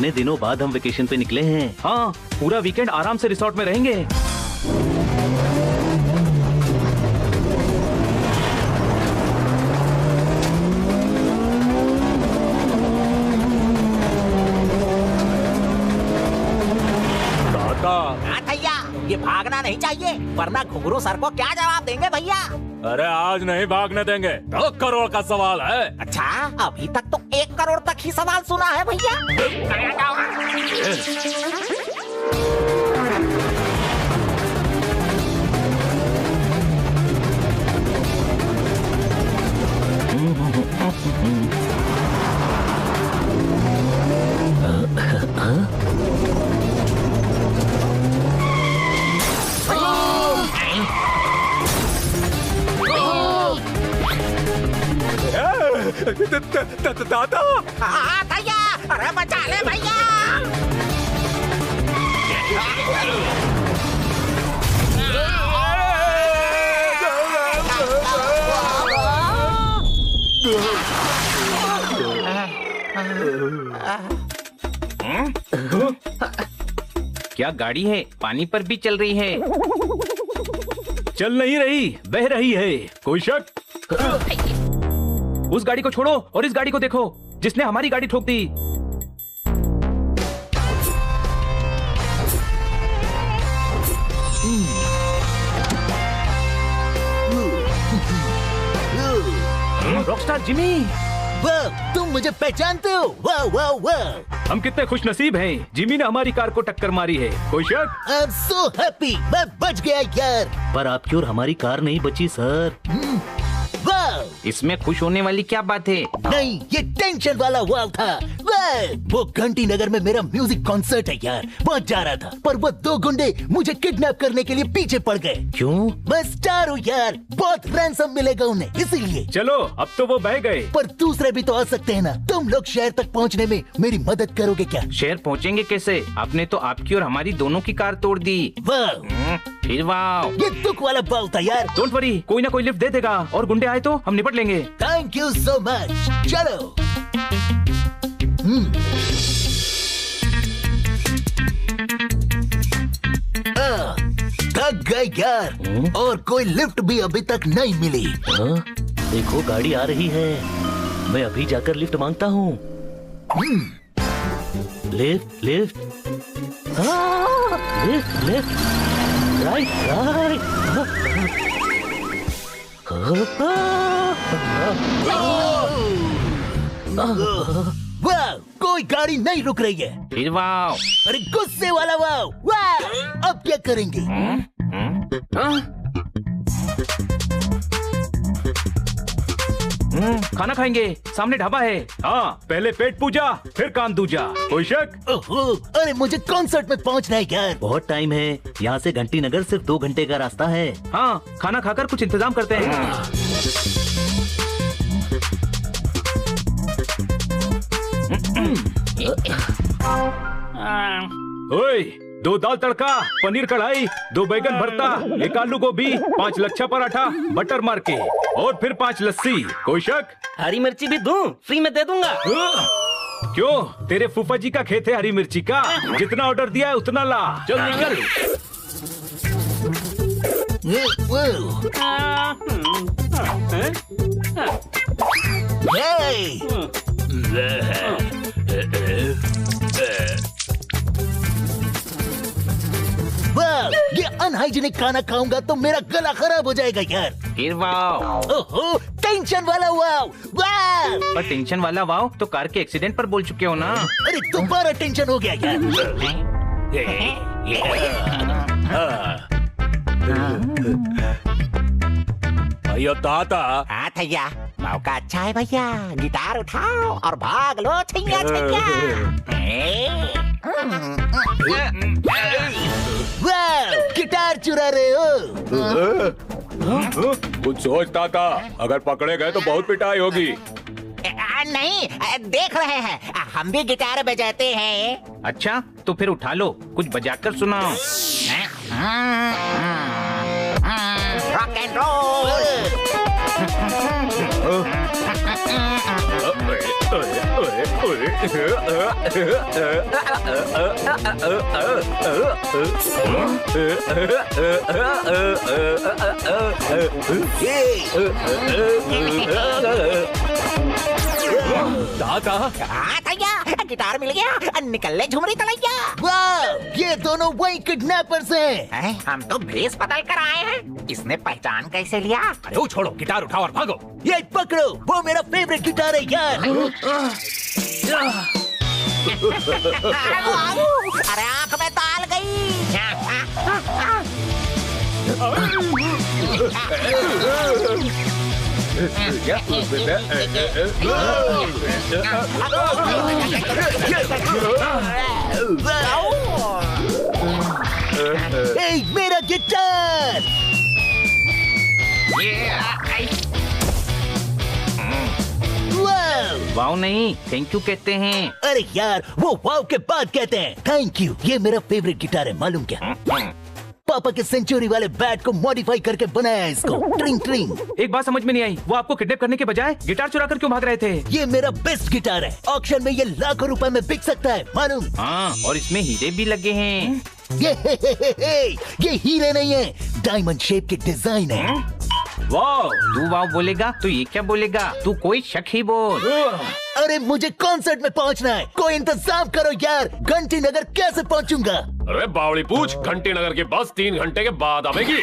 इतने दिनों बाद हम वेकेशन पे निकले हैं। हाँ, पूरा वीकेंड आराम से रिसोर्ट में रहेंगे। हाँ भैया, ये भागना नहीं चाहिए वरना घुंघरू सर को क्या जवाब देंगे भैया। अरे आज नहीं भागने देंगे, 2 करोड़ का सवाल है। अच्छा, अभी तक तो 1 करोड़ तक ही सवाल सुना है भैया। दादा, हाँ भैया, अरे बचा ले भैया। क्या गाड़ी है? पानी पर भी चल रही है? चल नहीं रही, बह रही है। कोई शक? उस गाड़ी को छोड़ो और इस गाड़ी को देखो, जिसने हमारी गाड़ी ठोक दी। रॉकस्टार जिमी, वाह, तुम मुझे पहचानते हो? वाह वाह वाह। हम कितने खुशनसीब हैं, जिमी ने हमारी कार को टक्कर मारी है। कोई शक? आई एम सो हैप्पी, मैं बच गया यार। पर आपकी और हमारी कार नहीं बची सर। वाह, इसमें खुश होने वाली क्या बात है? नहीं, ये टेंशन वाला वाव था। वाह, वो घंटी नगर में मेरा म्यूजिक कॉन्सर्ट है यार, वहाँ जा रहा था, पर वो 2 गुंडे मुझे किडनैप करने के लिए पीछे पड़ गए। क्यों? मैं स्टार हूँ यार, बहुत रैंसम मिलेगा उन्हें, इसीलिए। चलो, अब तो वो बह गए। पर दूसरे भी तो आ सकते हैं ना। तुम लोग शहर तक पहुँचने में मेरी मदद करोगे क्या? शहर पहुँचेंगे कैसे? आपने तो आपकी और हमारी दोनों की कार तोड़ दी। वाह, फिर वाह, ये दुख वाला वाव था यार। डोंट वरी, कोई ना कोई लिफ्ट दे देगा और गुंडे आए तो हम निपट लेंगे। Thank you so much. चलो। थक गए यार, और कोई लिफ्ट भी अभी तक नहीं मिली। हाँ? देखो गाड़ी आ रही है, मैं अभी जाकर लिफ्ट मांगता हूँ। Lift lift, lift lift, right right. वाह, कोई गाड़ी नहीं रुक रही है। फिर वाह, अरे गुस्से वाला वाह। वाह, अब क्या करेंगे? खाना खाएंगे, सामने ढाबा है। हाँ, पहले पेट पूजा फिर कान दूजा। कोई शक? ओहो, अरे मुझे कॉन्सर्ट में पहुंचना है यार। बहुत टाइम है, यहाँ से घंटी नगर सिर्फ 2 घंटे का रास्ता है। हाँ, खाना खाकर कुछ इंतजाम करते हैं। ओए, 2 दाल तड़का, पनीर कढ़ाई, 2 बैगन भरता, 1 आलू गोभी, 5 लच्छा पराठा बटर मार के, और फिर 5 लस्सी। कोई शक? हरी मिर्ची भी दूं? फ्री में दे दूंगा। क्यों, तेरे फूफा जी का खेत है हरी मिर्ची का? जितना ऑर्डर दिया है उतना ला। चल निकल। वाह, ये अनहाइजीनिक खाना खाऊंगा तो मेरा गला खराब हो जाएगा यार। फिर वाह, ओहो, टेंशन वाला वाव। वाह, पर टेंशन वाला वाह तो कार के एक्सीडेंट पर बोल चुके हो ना। अरे दोबारा टेंशन हो गया यार। भैया दादा, हाँ भैया, मौका अच्छा है भैया, गिटार उठाओ और भाग लो छैया छैया। वाह, गिटार चुरा रहे हो? कुछ सोच दादा, अगर पकड़े गए तो बहुत पिटाई होगी। नहीं, देख रहे हैं, हम भी गिटार बजाते हैं। अच्छा, तो फिर उठा लो, कुछ बजाकर सुनाओ। Rock and roll. दादा भैया गिटार मिल गया, निकल ले झुमरी तलैया। वाह, ये दोनों वही किडनैपर्स हैं। हम तो भेस बदल कर आए हैं, इसने पहचान कैसे लिया? अरे वो छोड़ो, गिटार उठाओ और भागो। ये पकड़ो, वो मेरा फेवरेट गिटार है यार। अरे आंख में ताल गई। मेरा गिटार। वाव नहीं, थैंक यू कहते हैं। अरे यार, वो वाव के बाद कहते हैं थैंक यू। ये मेरा फेवरेट गिटार है, मालूम क्या? पापा के सेंचुरी वाले बैट को मॉडिफाई करके बनाया है इसको। ट्रिंग ट्रिंग। एक बात समझ में नहीं आई, वो आपको किडनैप करने के बजाय गिटार चुरा कर क्यों भाग रहे थे? ये मेरा बेस्ट गिटार है, ऑक्शन में ये लाखों रुपए में बिक सकता है, मालूम? हाँ, और इसमें हीरे भी लगे हैं। ये हीरे नहीं है, डायमंड शेप के डिजाइन है। वाव, तू वाव बोलेगा तो ये क्या बोलेगा? तू कोई शक ही बोल। अरे मुझे कॉन्सर्ट में पहुंचना है, कोई इंतजाम करो यार। घंटी नगर कैसे पहुंचूंगा? अरे बावली पूछ, घंटी नगर की बस 3 घंटे के बाद आवेगी।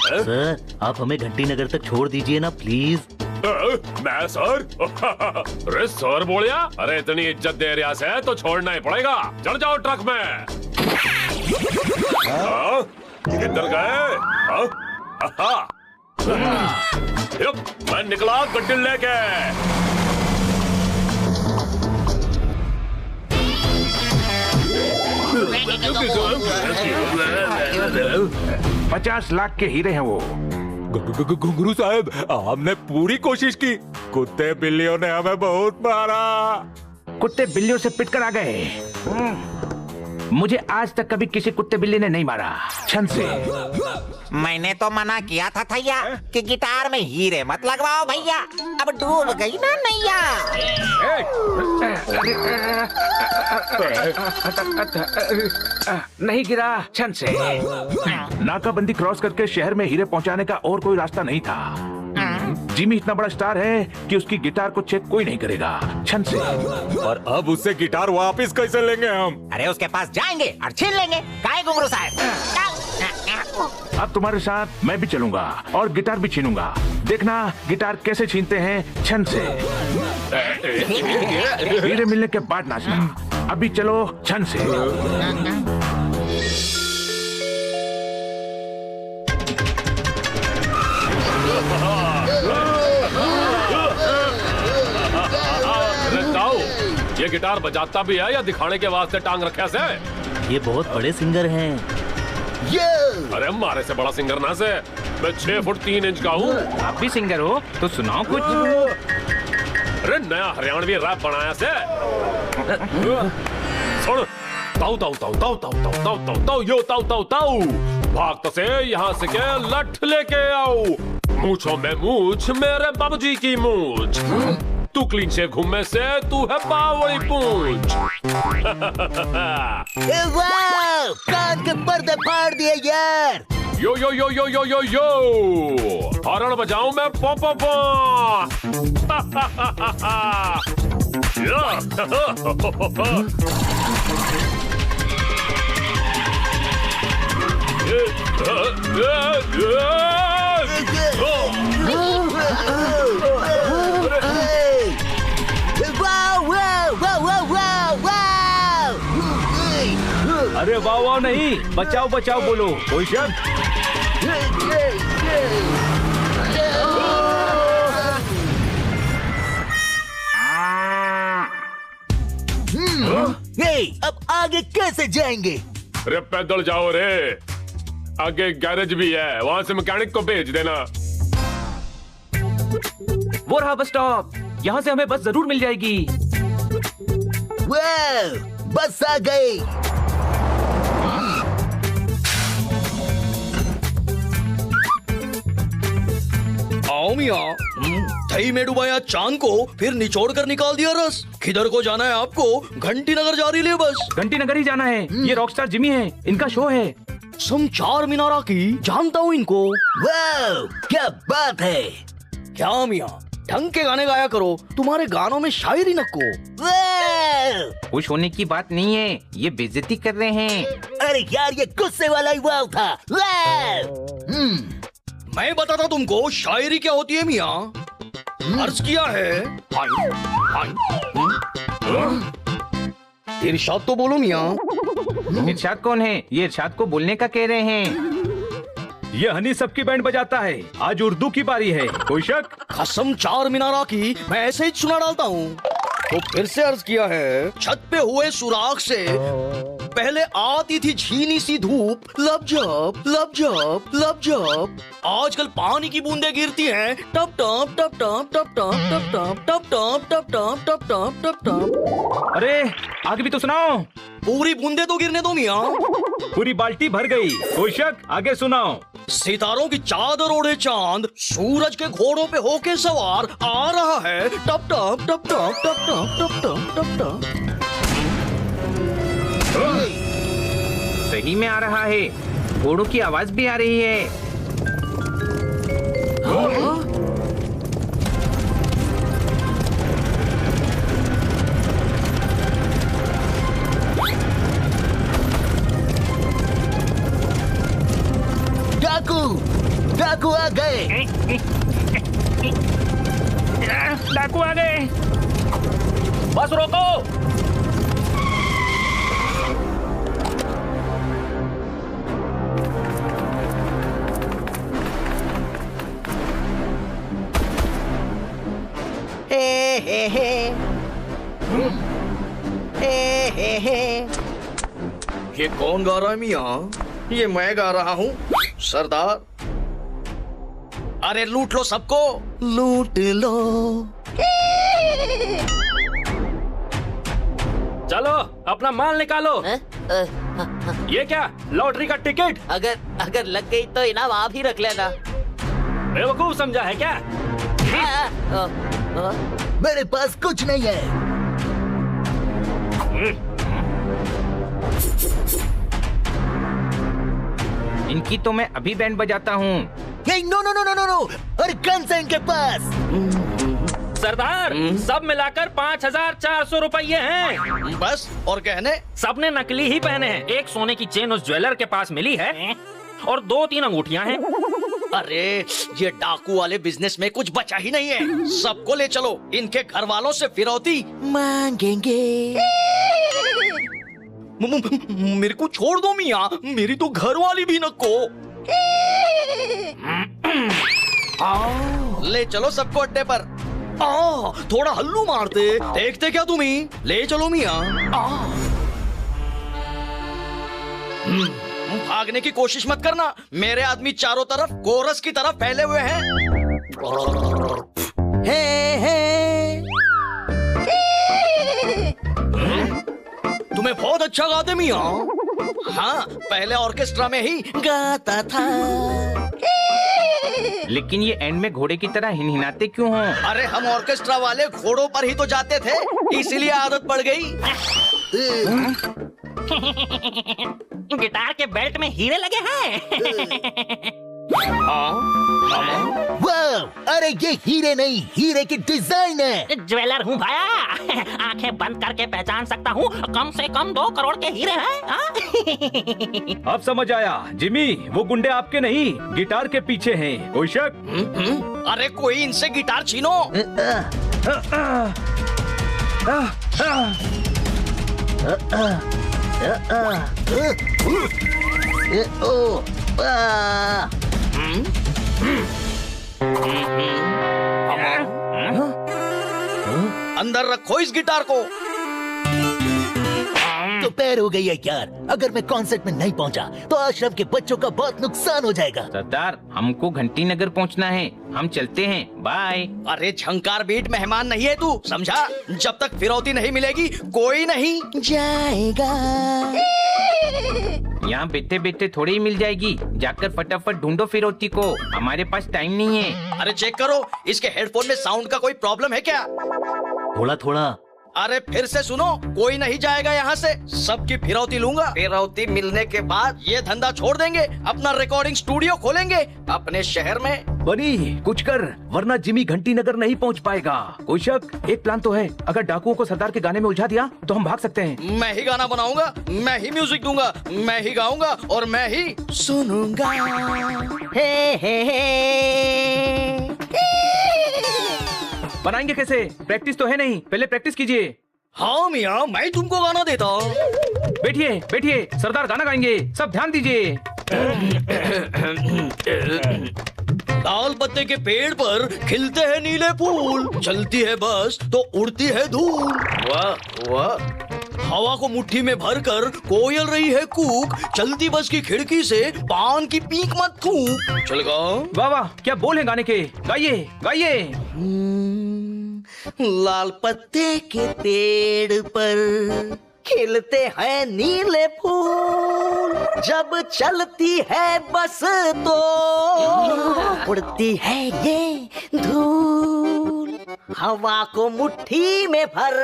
सर, आप हमें घंटी नगर तक छोड़ दीजिए ना प्लीज। मैं सर? अरे सर बोलिया? अरे इतनी इज्जत दे रिया से तो छोड़ना ही पड़ेगा। चढ़ जाओ ट्रक में। किधर गए? मैं निकला गड्डी लेके। 50 लाख के हीरे हैं वो। गुरु साहब, हमने पूरी कोशिश की, कुत्ते बिल्लियों ने हमें बहुत मारा। कुत्ते बिल्लियों से पिटकर आ गए। मुझे आज तक कभी किसी कुत्ते बिल्ली ने नहीं मारा, छन से। मैंने तो मना किया था भैया कि गिटार में हीरे मत लगवाओ भैया, अब डूब गई ना नैया। नहीं गिरा, छन से। नाकाबंदी क्रॉस करके शहर में हीरे पहुंचाने का और कोई रास्ता नहीं था। जिमी इतना बड़ा स्टार है कि उसकी गिटार को चेक कोई नहीं करेगा, छन से। और अब उससे गिटार वापस कैसे लेंगे हम? अरे उसके पास जाएंगे और छीन लेंगे। काय घुंगरू साहब? अब तुम्हारे साथ मैं भी चलूंगा और गिटार भी छीनूंगा। देखना गिटार कैसे छीनते हैं, छन से। हीरे मिलने के बाद नाचना। अभी चलो, छन से। ये गिटार बजाता भी है या दिखाने के वास्ते टांग रखे से? ये बहुत बड़े सिंगर हैं। अरे हमारे से बड़ा सिंगर ना से, मैं 6 फुट 3 इंच का हूँ। आप भी सिंगर हो तो सुनाओ कुछ। अरे नया हरियाणवी रैप बनाया से। सुन, ताऊ ताऊ ताऊ ताऊ ताऊ ताऊ ताऊ ताऊ ताऊ यो ताऊ ताऊ ताऊ, भागता से यहाँ से के लठ लेके आओ। मूंछों में मूंछ, मेरे बाबूजी की मूंछ। तू क्लीन शेव घूमने से तू है बावली पूंछ। वाह, कान के पर्दे फाड़ दिए यार। यो यो यो यो यो यो यो, हॉर्न बजाऊं मैं, पो पो पो। अरे वाह वाह नहीं, बचाओ बचाओ बोलो, कोई शब्द। अब आगे कैसे जाएंगे? अरे पैदल जाओ रे, आगे गैरेज भी है, वहाँ से मैकेनिक को भेज देना। वो रहा बस स्टॉप, यहाँ से हमें बस जरूर मिल जाएगी। वाह, बस आ गई। दही में डुबाया चांद को, फिर निचोड़ कर निकाल दिया रस। किधर को जाना है आपको? घंटी नगर जा रही है बस। घंटी नगर ही जाना है। ये रॉकस्टार जिमी है, इनका शो है। सम चार मीनारा की, जानता हूँ इनको। वाह, क्या बात है। क्या मियाँ, ढंग के गाने गाया करो, तुम्हारे गानों में शायरी नको। वाह, खुश होने की बात नहीं है, ये बेइज्जती कर रहे हैं। अरे यार, ये गुस्से वाला ही वाव था। वाह। मैं बताता तुमको शायरी क्या होती है मियाँ। अर्ज किया है। इरशाद तो बोलो मियाँ। इरशाद कौन है? ये इरशाद को बोलने का कह रहे हैं। ये हनी सबकी बैंड बजाता है। आज उर्दू की बारी है, कोई शक? कसम चार मीनारा की, मैं ऐसे ही सुना डालता हूँ। तो फिर से अर्ज किया है। छत पे हुए सुराख से पहले आती थी झीनी सी धूप, लपझप लपझप लपझप। आजकल पानी की बूंदें गिरती हैं, टप टप टप टप टप टप टप टप टप टप टप टप टप टप टप। अरे आगे भी तो सुनाओ। पूरी बूंदे तो गिरने दो मियाँ। पूरी बाल्टी भर गई, कोई शक? आगे सुनाओ। सितारों की चादर ओढ़े चांद सूरज के घोड़ों पे होके सवार आ रहा है, टप टप टप टप टप टप टप टप टप। सही में आ रहा है, घोड़ों की आवाज भी आ रही है। डाकू आ गए। डाकू आ गए। बस रोको। ये कौन गा रहा है मियाँ? ये मैं गा रहा हूँ सरदार। अरे लूट लो सबको, लूट लो। चलो अपना माल निकालो। ये क्या, लॉटरी का टिकट? अगर लग गई तो इनाम आप ही रख लेना। बेवकूफ समझा है क्या? मेरे पास कुछ नहीं है। इनकी तो मैं अभी बैंड बजाता हूँ। No no no no no no, और गन्स है इनके पास। सरदार, सब मिलाकर 5,400 रुपये हैं। बस, और गहने? सबने नकली ही पहने हैं। एक सोने की चेन उस ज्वेलर के पास मिली है और 2-3 अंगूठियां हैं। अरे ये डाकू वाले बिजनेस में कुछ बचा ही नहीं है। सबको ले चलो, इनके घर वालों से फिरौती मांगेंगे। मेरे को छोड़ दो मियाँ, मेरी तो घर वाली भी नको। ले चलो सबको अड्डे पर। थोड़ा हल्लू मारते, देखते क्या तुम ही। ले चलो मियाँ। भागने की कोशिश मत करना, मेरे आदमी चारों तरफ कोरस की तरफ फैले हुए हैं। तुम्हें बहुत अच्छा गाते मियाँ। हाँ, पहले ऑर्केस्ट्रा में ही गाता था। लेकिन ये एंड में घोड़े की तरह हिनहिनाते क्यों हो? अरे हम ऑर्केस्ट्रा वाले घोड़ों पर ही तो जाते थे, इसीलिए आदत पड़ गई। गिटार के बेल्ट में हीरे लगे हैं। वाह, अरे ये हीरे नहीं, हीरे की डिजाइन है। ज्वेलर हूँ भाया, आंखें बंद करके पहचान सकता हूँ। कम से कम 2 करोड़ के हीरे हैं। अब समझ आया जिमी, वो गुंडे आपके नहीं, गिटार के पीछे हैं, कोई शक? अरे कोई इनसे गिटार छीनो। अंदर रखो इस गिटार को। तो पैर हो गई है यार। अगर मैं कॉन्सर्ट में नहीं पहुंचा तो आश्रम के बच्चों का बहुत नुकसान हो जाएगा। सरदार, हमको घंटी नगर पहुंचना है, हम चलते हैं, बाय। अरे झंकार बीट मेहमान नहीं है तू, समझा? जब तक फिरौती नहीं मिलेगी कोई नहीं जाएगा। यहाँ बैठे बैठे थोड़ी ही मिल जाएगी। जाकर फटाफट ढूंढो फिरौती को, हमारे पास टाइम नहीं है। अरे चेक करो, इसके हेडफोन में साउंड का कोई प्रॉब्लम है क्या? थोड़ा थोड़ा। अरे फिर से सुनो, कोई नहीं जाएगा यहाँ से, सबकी फिरौती लूंगा। फिरौती मिलने के बाद ये धंधा छोड़ देंगे, अपना रिकॉर्डिंग स्टूडियो खोलेंगे अपने शहर में। बनी कुछ कर, वरना जिमी घंटी नगर नहीं पहुंच पाएगा। कोई शक? एक प्लान तो है, अगर डाकुओं को सरदार के गाने में उलझा दिया तो हम भाग सकते हैं। मैं ही गाना बनाऊंगा, मैं ही म्यूजिक दूंगा, मैं ही गाऊंगा और मैं ही सुनूंगा। बनाएंगे कैसे? प्रैक्टिस तो है नहीं, पहले प्रैक्टिस कीजिए। हाँ मियाँ, मैं तुमको गाना देता हूँ। बैठिए बैठिए, सरदार गाना गाएंगे, सब ध्यान दीजिए। लाल पत्ते के पेड़ पर खिलते हैं नीले फूल, चलती है बस तो उड़ती है धूल। वाह वाह, हवा को मुट्ठी में भरकर कोयल रही है कूक, चलती बस की खिड़की से पान की पीक मत थूक। चल गाओ। वाह वाह, क्या बोल है गाने के, गाइए गाइए। लाल पत्ते के पेड़ पर खिलते हैं नीले फूल, जब चलती है बस तो उड़ती है ये धूल। हवा को मुट्ठी में भर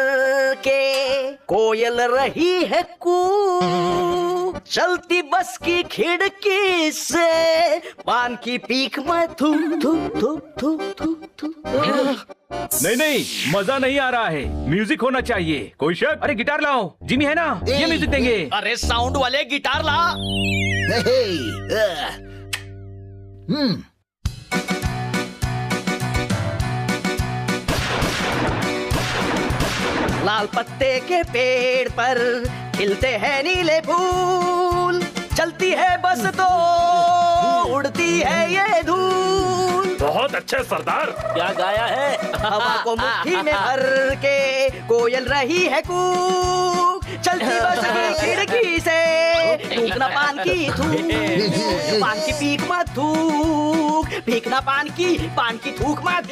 के कोयल रही है कूक, चलती बस की खिड़की से पान की पीक में थूक थूक थूक थूक थूक थूक। नहीं नहीं, मजा नहीं आ रहा है, म्यूजिक होना चाहिए। कोई शक? अरे गिटार लाओ, जिमी है ना, ये म्यूजिक देंगे। अरे साउंड वाले गिटार ला। लाल पत्ते के पेड़ पर खिलते हैं नीले फूल, चलती है बस तो उड़ती है ये धूल। बहुत अच्छे सरदार। क्या गाया है? हवा को मुट्ठी में भर के कोयल रही है कूक, चलती बस की खिड़की से थूकना पान की थूक, पान की पीक मत थूक, फेंकना पान की थूक मत।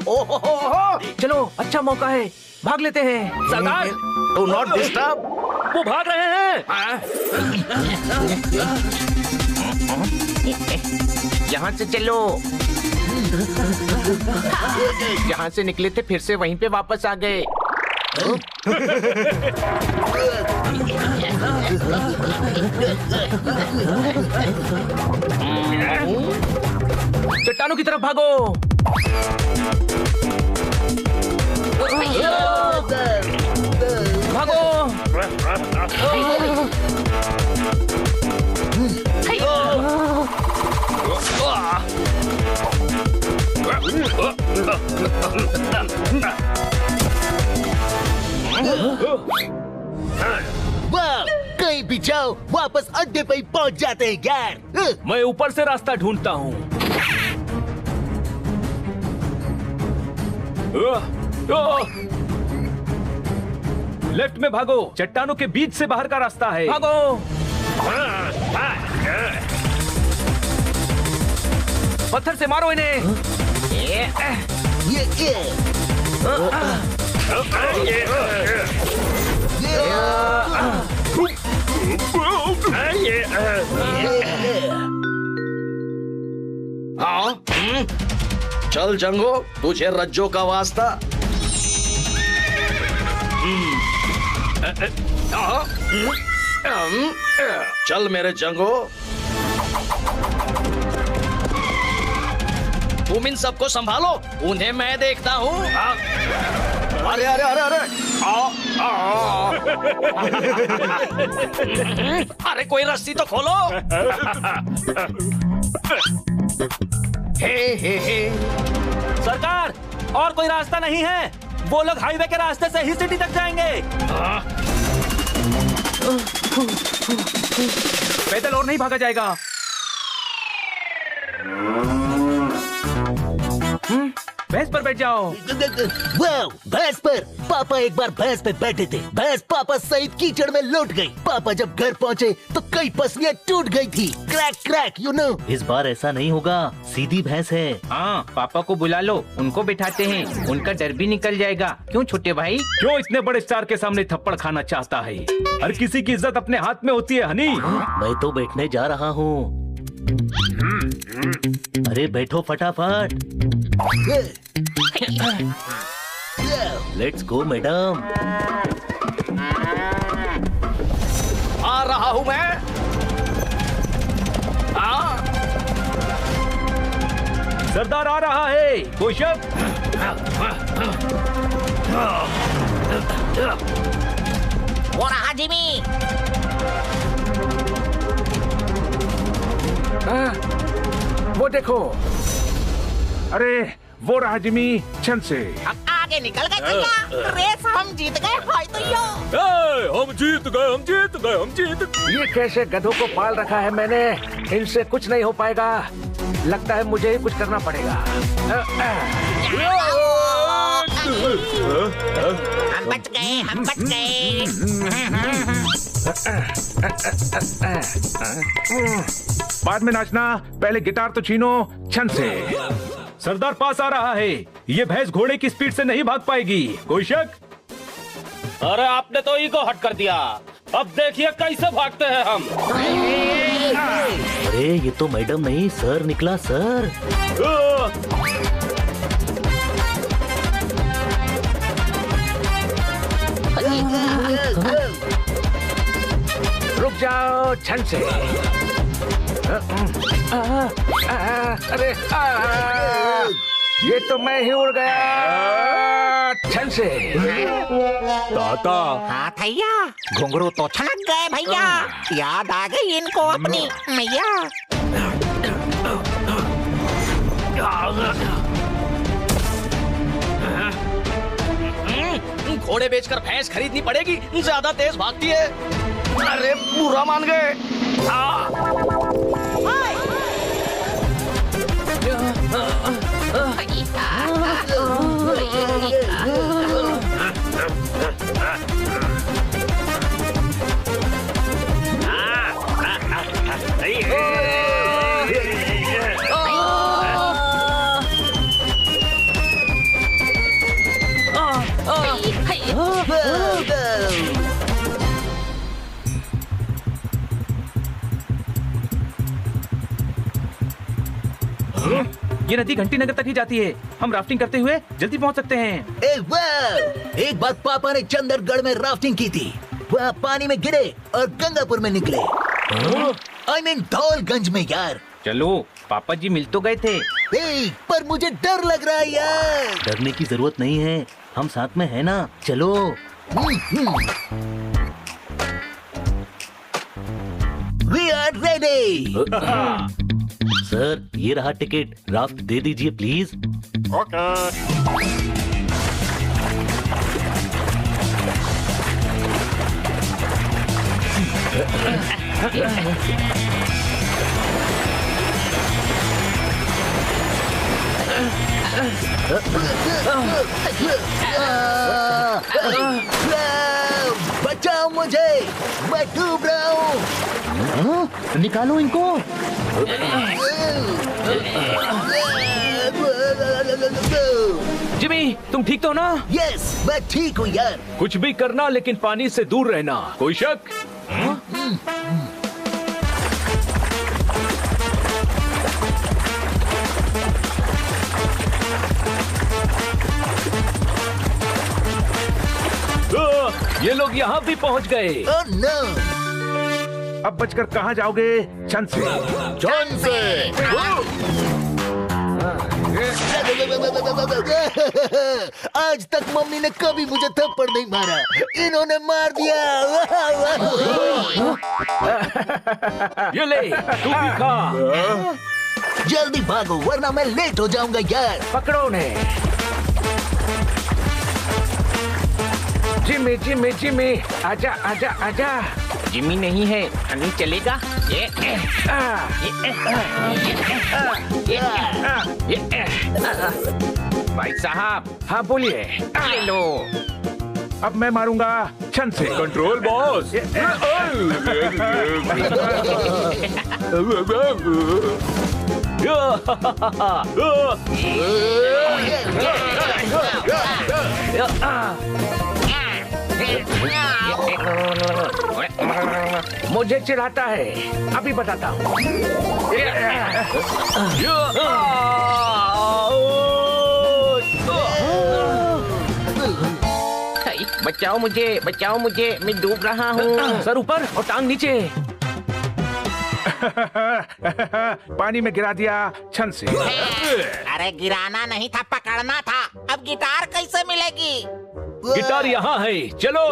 ओ हो। चलो, अच्छा मौका है, भाग लेते हैं। सरदार, डू नॉट डिस्टर्ब। वो भाग रहे हैं। यहाँ से चलो। जहाँ से निकले थे फिर से वहीं पे वापस आ गए। चट्टानों की तरफ भागो। भागो। वाह, कहीं भी जाओ वापस अड्डे पे ही पहुंच जाते हैं यार। मैं ऊपर से रास्ता ढूंढता हूँ। लेफ्ट में भागो, चट्टानों के बीच से बाहर का रास्ता है। भागो। पत्थर से मारो इन्हें। हाँ, चल जंगो, तुझे रज्जो का वास्ता। चल मेरे जंगो। तुम इन सबको संभालो, उन्हें मैं देखता हूँ। अरे अरे अरे अरे, अरे कोई रस्सी तो खोलो। हे। सरकार, और कोई रास्ता नहीं है। वो लोग हाईवे के रास्ते से ही सिटी तक जाएंगे। पैदल और नहीं भागा जाएगा। भैंस पर बैठ जाओ। वाह, भैंस पर। पापा एक बार भैंस पे बैठे थे, भैंस पापा सहित कीचड़ में लौट गई। पापा जब घर पहुँचे तो कई पसलियाँ टूट गई थी। Crack crack, you know. इस बार ऐसा नहीं होगा, सीधी भैंस है। हाँ, पापा को बुला लो, उनको बिठाते हैं, उनका डर भी निकल जाएगा। क्यों छोटे भाई? क्यों इतने बड़े स्टार के सामने थप्पड़ खाना चाहता है? हर किसी की इज्जत अपने हाथ में होती है हनी। मैं तो बैठने जा रहा हूँ। अरे बैठो फटाफट। Let's go madam. आ रहा हूँ मैं। सरदार आ रहा है, कोई शक? वो रहा जिमी। वो देखो। अरे वो रहा जिमी, छन से। अब आगे निकल गए भैया, रेस हम जीत गए। हाय तो यो। हम जीत गए, हम जीत गए, हम जीत गए। ये कैसे गधों को पाल रखा है मैंने, इनसे कुछ नहीं हो पाएगा। लगता है मुझे ही कुछ करना पड़ेगा। हम बच गए, हम बच गए। बाद में नाचना, पहले गिटार तो छीनो छन से। सरदार पास आ रहा है, ये भैंस घोड़े की स्पीड से नहीं भाग पाएगी, कोई शक? अरे आपने तो ईगो हट कर दिया, अब देखिए कैसे भागते हैं हम। अरे ये तो मैडम नहीं सर निकला, सर। रुक जाओ छन से। अरे ये तो मैं ही उड़ गया छन से। ताता। हाँ भैया, घुंघरू तो छलक गए भैया। याद आ गई इनको अपनी मैया। घोड़े बेचकर भैंस खरीदनी पड़ेगी, ज्यादा तेज भागती है। अरे बुरा मान गए। ये नदी घंटी नगर तक ही जाती है, हम राफ्टिंग करते हुए जल्दी पहुंच सकते हैं। एक बार पापा ने चंदरगढ़ में राफ्टिंग की थी, वहाँ पानी में गिरे और गंगापुर में निकले। I mean धौलगंज में यार। चलो, पापा जी मिल तो गए थे। पर मुझे डर लग रहा है यार। डरने की जरूरत नहीं है, हम साथ में है ना, चलो। We are ready। सर ये रहा टिकट, राफ्ट दे दीजिए प्लीज। बचाओ मुझे, मैं डूब रहा हूँ। निकालो इनको। जिमी, तुम ठीक तो हो ना? यस, मैं ठीक हूँ यार। कुछ भी करना लेकिन पानी से दूर रहना, कोई शक? ये लोग यहाँ भी पहुँच गए। Oh no! अब बचकर कहाँ जाओगे? चंद से। जॉन से। आज तक मम्मी ने कभी मुझे थप्पड़ नहीं मारा, इन्होंने मार दिया। ये ले, तू भी खा। जल्दी भागो वरना मैं लेट हो जाऊंगा यार। पकड़ो उन्हें। जिमी जिमी जिमी, आजा आजा आजा। जिमी नहीं है, हनी चलेगा। भाई साहब। हाँ बोलिए। ये लो। अब मैं मारूंगा छन से। Control boss. मुझे चिढ़ाता है, अभी बताता हूँ। बचाओ मुझे, मैं डूब रहा हूँ। सर ऊपर और टांग नीचे। पानी में गिरा दिया छन से। अरे गिराना नहीं था, पकड़ना था। अब गिटार कैसे मिलेगी? गिटार यहाँ है, चलो।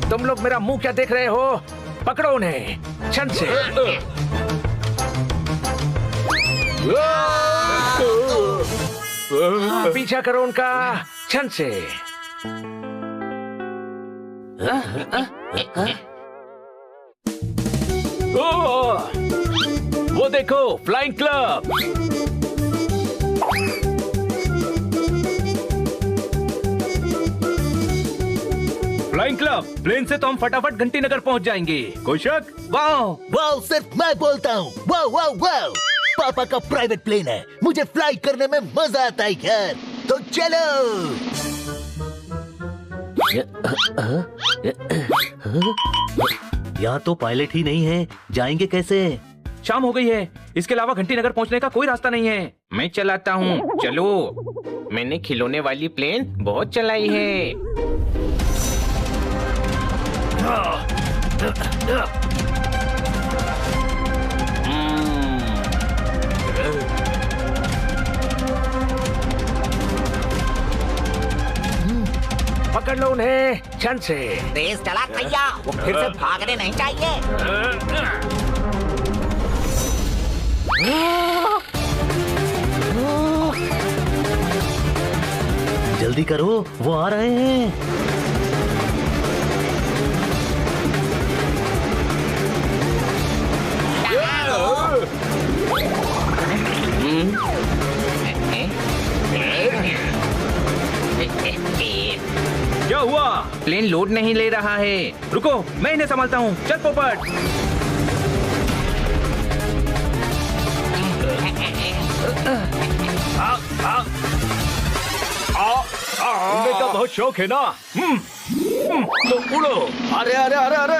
तुम लोग मेरा मुंह क्या देख रहे हो? पकड़ो उन्हें छन से। पीछा करो उनका छन से। वो देखो, flying club. Flying club, plane से तो हम फटाफट घंटी नगर पहुंच जाएंगे। कोई शक? वाह, वाह सिर्फ मैं बोलता हूँ। वाह वाह वाह, पापा का प्राइवेट प्लेन है, मुझे फ्लाई करने में मजा आता है यार। तो चलो। यहाँ तो पायलट ही नहीं है, जाएंगे कैसे? शाम हो गई है, इसके अलावा घंटी नगर पहुंचने का कोई रास्ता नहीं है। मैं चलाता हूँ, चलो। मैंने खिलौने वाली प्लेन बहुत चलाई है। पकड़ लो उन्हें छन से। तेज चला भैया, वो फिर से भागने नहीं चाहिए। जल्दी करो, वो आ रहे हैं। क्या हुआ? प्लेन लोड नहीं ले रहा है। रुको, मैं इन्हें संभालता हूँ। चल पोपट। उड़ने का बहुत शौक है ना? तो उड़ो। अरे अरे अरे अरे,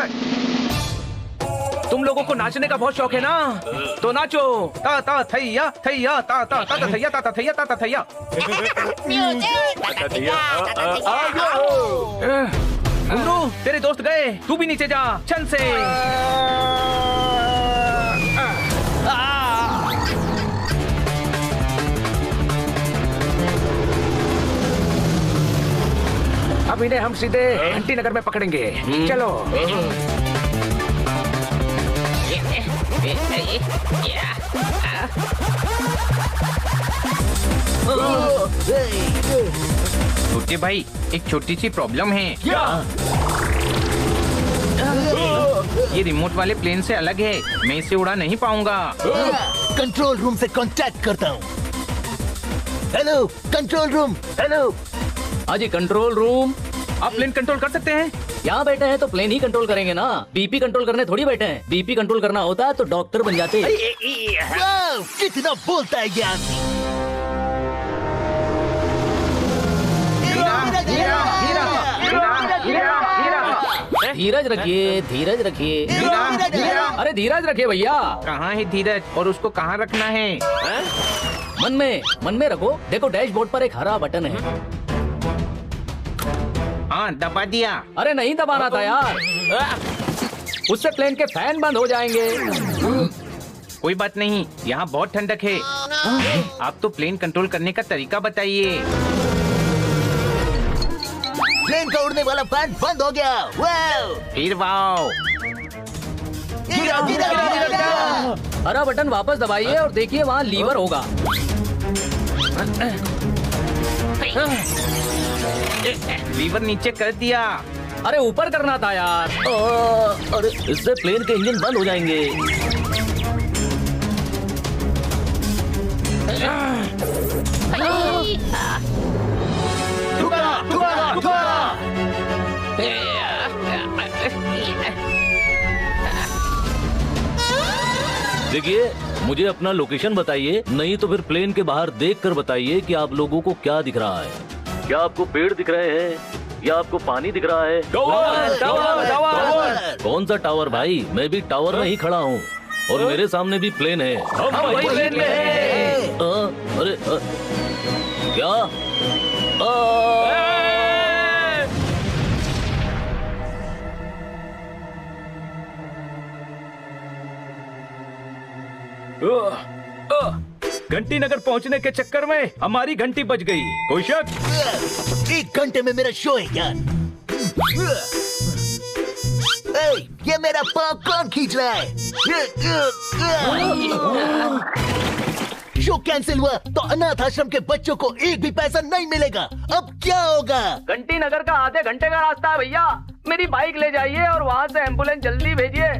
तुम लोगों को नाचने का बहुत शौक है ना? तो नाचो। ता ता थैया थैया, ता ता ता थैया, ता ता थैया, ता ता थैया। घुंगरू, तेरे दोस्त गए, तू भी नीचे जा छन से। अब इन्हें हम सीधे घंटी नगर में पकड़ेंगे। चलो। छोटे भाई, एक छोटी सी प्रॉब्लम है। ये रिमोट वाले प्लेन से अलग है, मैं इसे उड़ा नहीं पाऊंगा। कंट्रोल रूम से कांटेक्ट करता हूँ। Hello control room, hello. हाँ जी कंट्रोल रूम। आप प्लेन कंट्रोल कर सकते हैं? यहाँ बैठे हैं तो प्लेन ही कंट्रोल करेंगे ना, बीपी कंट्रोल करने थोड़ी बैठे हैं। बीपी कंट्रोल करना होता है तो डॉक्टर बन जाते। वाह, कितना बोलता है ये आदमी। धीरज रखिए, धीरज रखिए। अरे धीरज रखिए भैया। कहाँ है धीरज, और उसको कहाँ रखना है? मन में रखो। देखो डैशबोर्ड पर एक हरा बटन है। हाँ, दबा दिया। अरे नहीं दबाना था यार, उससे प्लेन के फैन बंद हो जाएंगे। कोई बात नहीं, यहाँ बहुत ठंडक है। आप तो प्लेन कंट्रोल करने का तरीका बताइए। प्लेन का उड़ने वाला फैन बंद हो गया। वाव! फिर वाव! गिरा, गिरा, गिरा, गिरा। हरा बटन वापस दबाइए और देखिए वहाँ लीवर होगा। लीवर नीचे कर दिया। अरे ऊपर करना था यार। अरे इससे प्लेन के इंजन बंद हो जाएंगे। देखिए, मुझे अपना लोकेशन बताइए, नहीं तो फिर प्लेन के बाहर देखकर बताइए कि आप लोगों को क्या दिख रहा है। क्या आपको पेड़ दिख रहे हैं या आपको पानी दिख रहा है? Tower, tower, tower. कौन सा टावर भाई? मैं भी टावर में ही खड़ा हूँ और मेरे सामने भी प्लेन है। हम वही प्लेन में हैं। अरे क्या? घंटी नगर पहुंचने के चक्कर में हमारी घंटी बज गई। कोई शक? 1 घंटे में मेरा शो है यार। ये मेरा पाँव कौन खींच रहा है? शो कैंसिल हुआ तो अनाथ आश्रम के बच्चों को एक भी पैसा नहीं मिलेगा। अब क्या होगा? घंटी नगर का आधे घंटे का रास्ता है भैया। मेरी बाइक ले जाइए और वहाँ से एम्बुलेंस जल्दी भेजिए।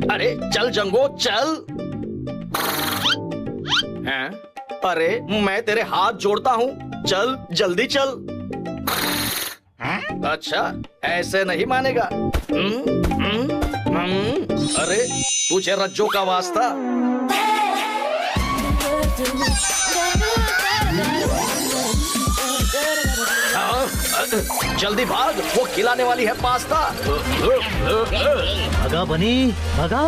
अरे चल जंगो चल। अरे मैं तेरे हाथ जोड़ता हूँ, चल जल्दी चल। अच्छा ऐसे नहीं मानेगा। अरे तुझे रज्जो का वास्ता। जल्दी भाग, वो खिलाने वाली है पास्ता। भगा बनी, भगा।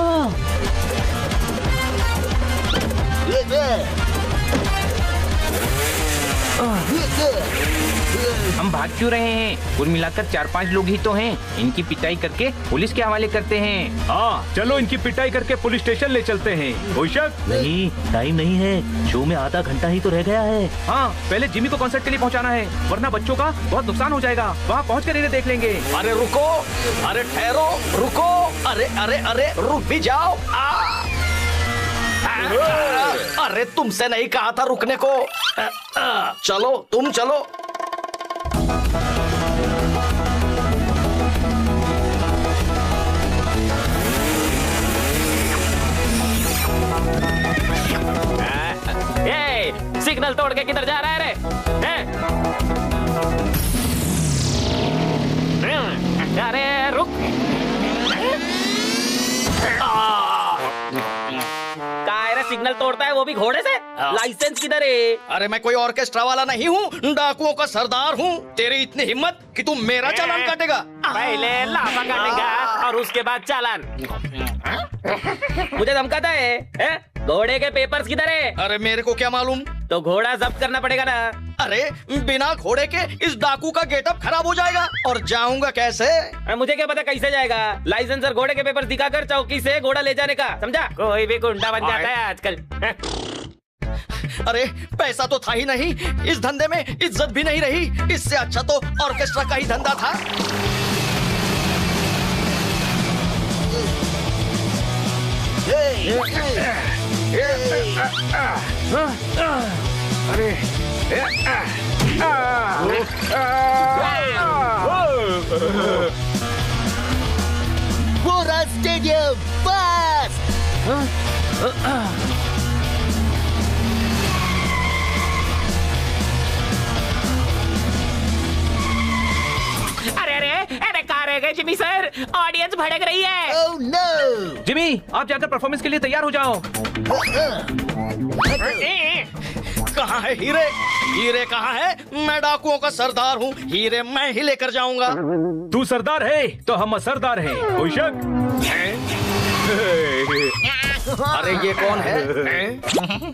हम भाग क्यों रहे हैं? कुल मिलाकर 4-5 लोग ही तो हैं। इनकी पिटाई करके पुलिस के हवाले करते हैं। हाँ चलो, इनकी पिटाई करके पुलिस स्टेशन ले चलते हैं। कोई शक? नहीं, टाइम नहीं है। शो में आधा घंटा ही तो रह गया है। हाँ, पहले जिमी को कॉन्सर्ट के लिए पहुंचाना है, वरना बच्चों का बहुत नुकसान हो जाएगा। वहाँ पहुँच कर इन्हें देख लेंगे। अरे रुको, अरे ठहरो, रुको। अरे अरे अरे रुक भी जाओ। अरे तुमसे नहीं कहा था रुकने को। चलो तुम चलो। सिग्नल तोड़ के किधर जा रहा है रे? अरे रुक। सिग्नल तोड़ता है वो भी घोड़े से? लाइसेंस किधर है? अरे मैं कोई ऑर्केस्ट्रा वाला नहीं हूँ, डाकुओं का सरदार हूँ। तेरी इतनी हिम्मत कि तू मेरा चालान काटेगा? पहले लाफा काटेगा और उसके बाद चालान। मुझे धमकाता है? घोड़े के पेपर्स किधर है? अरे मेरे को क्या मालूम? तो घोड़ा जब्त करना पड़ेगा ना। अरे बिना घोड़े के इस डाकू का गेटअप खराब हो जाएगा। और जाऊंगा कैसे? मुझे क्या पता कैसे जाएगा। लाइसेंस और घोड़े के पेपर दिखाकर चौकी से घोड़ा ले जाने का, समझा? कोई भी गुंडा बन जाता है आजकल। अरे पैसा तो था ही नहीं, इस धंधे में इज्जत भी नहीं रही। इससे अच्छा तो ऑर्केस्ट्रा का ही धंधा था। पूरा स्टेडियम बस। अरे अरे अरे कहाँ रह गए जिमी सर? ऑडियंस भड़क रही है। Oh no! जिमी, आप जाकर परफॉर्मेंस के लिए तैयार हो जाओ। कहाँ है हीरे? हीरे कहाँ है? मैं डाकुओं का सरदार हूँ, हीरे मैं ही लेकर जाऊंगा। तू सरदार है तो हम असरदार हैं। कोई शक? अरे ये कौन है?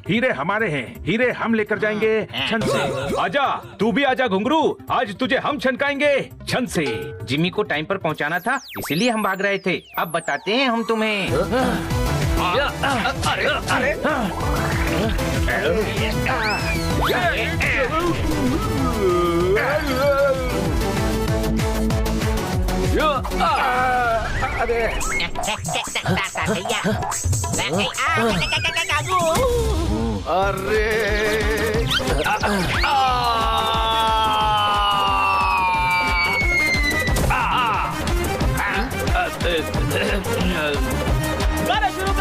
हीरे हमारे हैं, हीरे हम लेकर जाएंगे छन से। आजा, तू भी आजा घुंघरू, आज तुझे हम छनकाएंगे छन से। जिमी को टाइम पर पहुंचाना था, इसीलिए हम भाग रहे थे। अब बताते हैं हम तुम्हें। अरे अरे गाना शुरू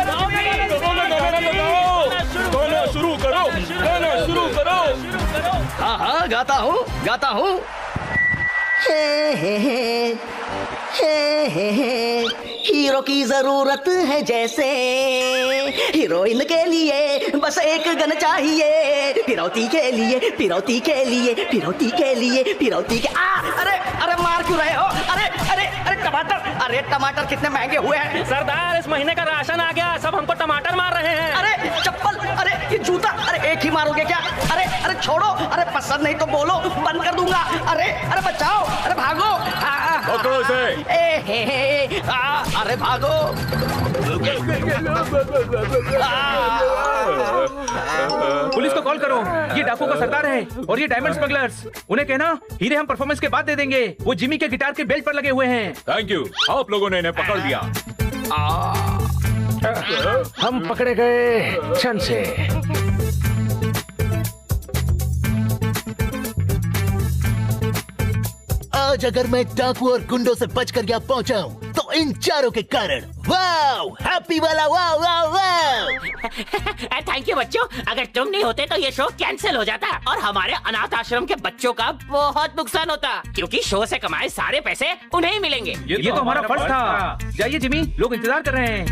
करो गाना शुरू करो। हाँ हाँ गाता हूँ गाता हूँ। हीरो की जरूरत है जैसे हीरोइन के लिए बस एक गन चाहिए, फिरौती के लिए फिरौती के लिए फिरौती के लिए फिरौती के अरे अरे मार क्यों रहे हो? अरे अरे अरे टमाटर, अरे टमाटर कितने महंगे हुए हैं सरदार, इस महीने का राशन आ गया, सब हमको टमाटर मार रहे हैं। अरे चप्पल, अरे ये जूता, अरे एक ही मारोगे क्या? अरे अरे छोड़ो, अरे पसंद नहीं तो बोलो, बंद कर दूंगा। अरे अरे बचाओ, अरे भागो। पकड़ो इसे। अरे भागो। पुलिस को कॉल करो, ये डाकू का सरदार है और ये डायमंड स्मगलर्स। उन्हें कहना हीरे हम परफॉर्मेंस के बाद दे देंगे, वो जिमी के गिटार के बेल्ट पर लगे हुए हैं। थैंक यू, आप लोगों ने इन्हें पकड़ लिया। हम पकड़े गए क्षण से। आज अगर मैं डाकू और गुंडों से बचकर यहाँ पहुँचा हूँ तो इन चारों के कारण। वाओ, हैप्पी वाला wow wow wow. Thank you बच्चों, अगर तुम नहीं होते तो ये शो कैंसिल हो जाता और हमारे अनाथ आश्रम के बच्चों का बहुत नुकसान होता, क्योंकि शो से कमाए सारे पैसे उन्हें ही मिलेंगे। ये तो हमारा फर्ज था। जाइए जिमी, लोग इंतजार कर रहे हैं।